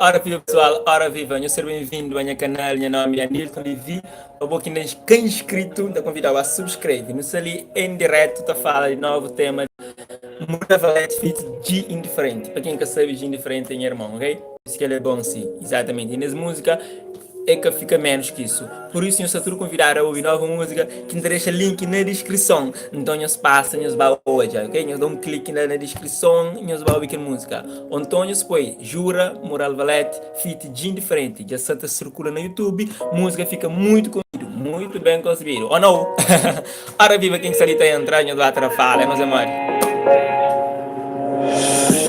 Ora viva pessoal, ora viva, eu ser bem-vindo ao meu canal, meu nome é Nilton Levi. Eu vou aqui quem inscrito, da convidar a subscrever. Nos ali em direto, está a falar de novo tema, Muita Valete Fit de Indiferente. Para quem quer saber de Indiferente tem irmão, ok? Isso que ele é bom sim, exatamente. E nas músicas é que fica menos que isso. Por isso, eu estou a convidar a ouvir nova música que deixa link na descrição. Então, eu passa, eu vai hoje, ok? Eu dou um clique na descrição e eu vai ouvir a música. Então, eu põe Jura, Moral Valete, Fit de Indiferente. Já Santa circula no YouTube, música fica muito bem concebido. Ou não? Ora viva quem está ali está entrando, eu vou atrapalhar, meus amores.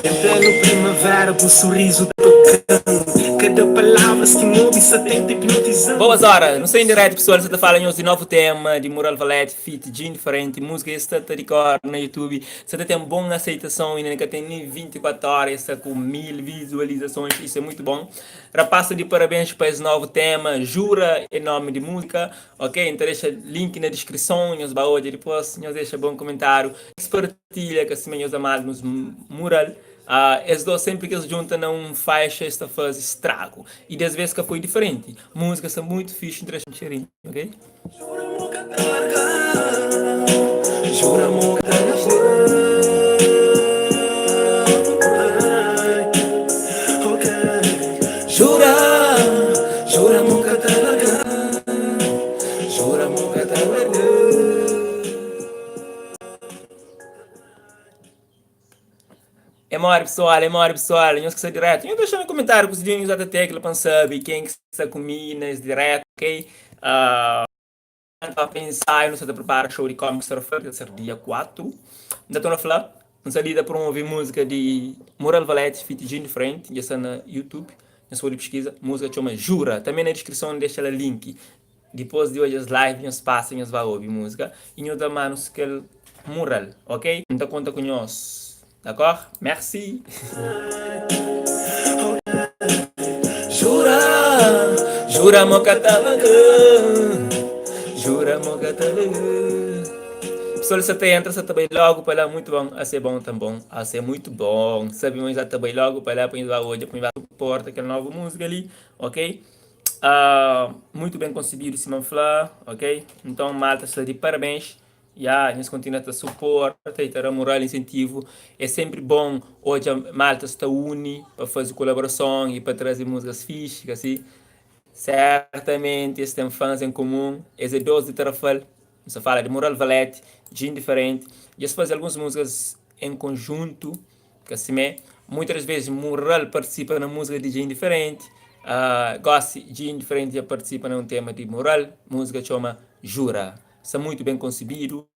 Em pleno primavera, o sorriso tocando. Cada palavra se move e se atenta hipnotizando. Boas horas, não sei em direto, pessoal. Você está falando de novo tema de Moral Valete, Fit de Indiferente, música está a record no YouTube. Você tem uma boa aceitação e ainda tem 24 horas, está com 1000 visualizações. Isso é muito bom. Rapaz, de parabéns para esse novo tema. Jura é nome de música, ok? Então deixa link na descrição, nos baús depois, nos deixa bom comentário. Partilha que assim meus amados mural. Esses dois sempre que eles juntam não faz esta fase estrago. E das vezes que foi diferente. Músicas são muito fixe, interessante cheirinho, ok? Jura, jura nunca te largar. Jura nunca te largar. É mole pessoal, não esqueça direto. Eu deixo no comentário com os vídeos da tecla para saber quem que está comigo nesse direto, ok? Para pensar, não sei se prepara show de comics surfer, que vai ser dia 4. Ainda estou a falar, não sei de promover música de Moral Valete, Fit de Indiferente, já está no YouTube, na sua pesquisa, música chama Jura. Também na descrição deixa o link. Depois de hoje as lives, nos passam, nos vai ouvir música. E nos dá manos que é Moral, ok? Então conta com nós. D'accord? Merci. Jura, jura mocatalanga. Jura mocatalanga. Pessoal, você entra, você também logo para lá, muito bom. A ser bom também, a ser muito bom. Sabemos já também logo para lá, para ir lá hoje, para ir lá suporta aquela nova música ali, ok? Muito bem concebido, Simão Flá, ok? Então, malta, está de parabéns. A gente continua a suporte, e ter moral incentivo. É sempre bom, hoje a malta está une para fazer colaboração e para trazer músicas físicas, assim. Certamente, eles têm fãs em comum. Esse é 12 de Tarrafal, você fala de Moral Valete, de Indiferente. E eles fazem algumas músicas em conjunto, que assim é. Muitas vezes Moral participa na música de Indiferente. Gosto de Indiferente já participa num tema de Moral, música chama Jura. Está muito bem concebido,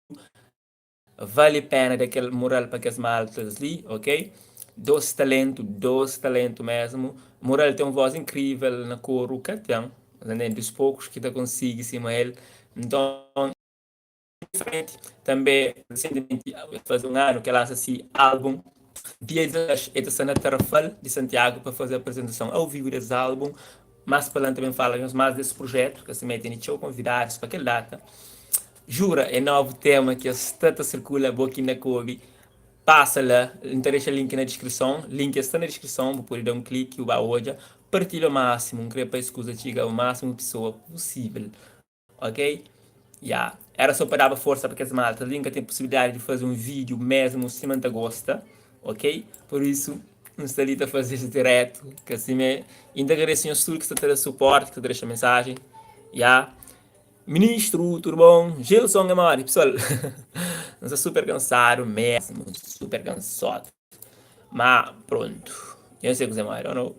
vale a pena daquele moral para que as maltas ali, ok? Dois talento mesmo. Moral tem uma voz incrível na cor, o Catão, dos poucos que está consigo cima ele. Então, diferente. Também, recentemente, faz um ano que lança esse álbum. Dia 10, está na Tarrafal de Santiago para fazer a apresentação ao vivo desse álbum. Mais para lá também falamos mais desse projeto, que se metem em show convidados para aquela data. Jura, é novo tema que está circula aqui na Kobe. Passa lá, deixa o link na descrição. Link está na descrição, para poder dar um clique, o hoje. Partilha o máximo, queria para escusa chegar o máximo de pessoa possível. Ok? Era só para dar força para que as maltas. Link tem possibilidade de fazer um vídeo mesmo se não gosta. Ok? Por isso, não está ali a fazer isso direto. Que assim é. Ainda agradeço ao estudo que está tendo suporte, que deixa a mensagem. Ministro, tudo bom? Gilson Amari, pessoal. Não estou super cansado mesmo, super cansado. Mas pronto. Eu sei que você mais, ou não?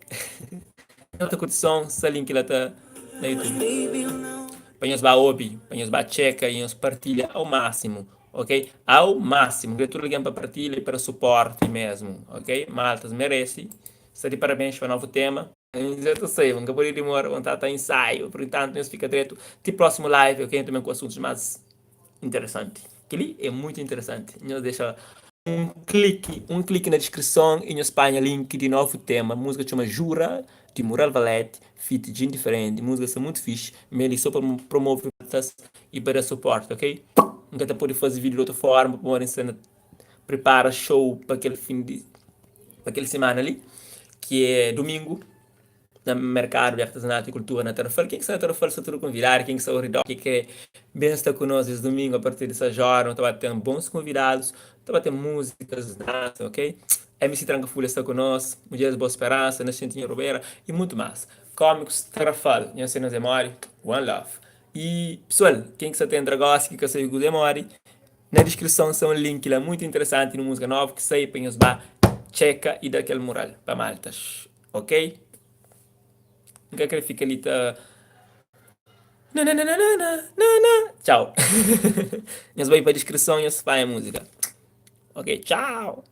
Outra condição, esse link lá está na YouTube. Panhos ba obi, panhos ba checa e nos partilha ao máximo, ok? Ao máximo. Gratulho alguém para partilha e para suporte mesmo, ok? Maltas merece. Está de parabéns para o novo tema. Eu sei, nunca poderia demorar, vontade de ensaio. Portanto, nós fica direto de próximo live, ok? Também com assuntos mais interessantes. Aquele é muito interessante. Nós deixa um clique na descrição e nos Espanha link de novo tema. A música chama Jura, de Moral Valete, feat de Indiferente. Música são muito fixe. Meli só para promover e para suporte, ok? Nunca te pode fazer vídeo de outra forma, para cena prepara show para aquele fim de para aquela semana ali, que é domingo. no mercado de artesanato e cultura na Tarrafal. Quem que está na Tarrafal se tudo convidar, quem que está ao redor, que bem está conosco esse domingo a partir dessa hora, estava tendo bons convidados, estava tendo músicas, dança, ok? MC Trancafolha está conosco, Mulheres Boa Esperança, Nascentinha Robeira e muito mais. Cómicos, Tarrafal, minha cena Zemori, One Love. E, pessoal, quem que está tendo negócio, que quer saber o Zemori, na descrição está um link lá muito interessante no música nova que sai para nos dar checa e daquele moral para maltas, ok? Nunca quero ficar ali tá. Tchau. Nós vamos para a descrição e nós vai a música. Ok, tchau.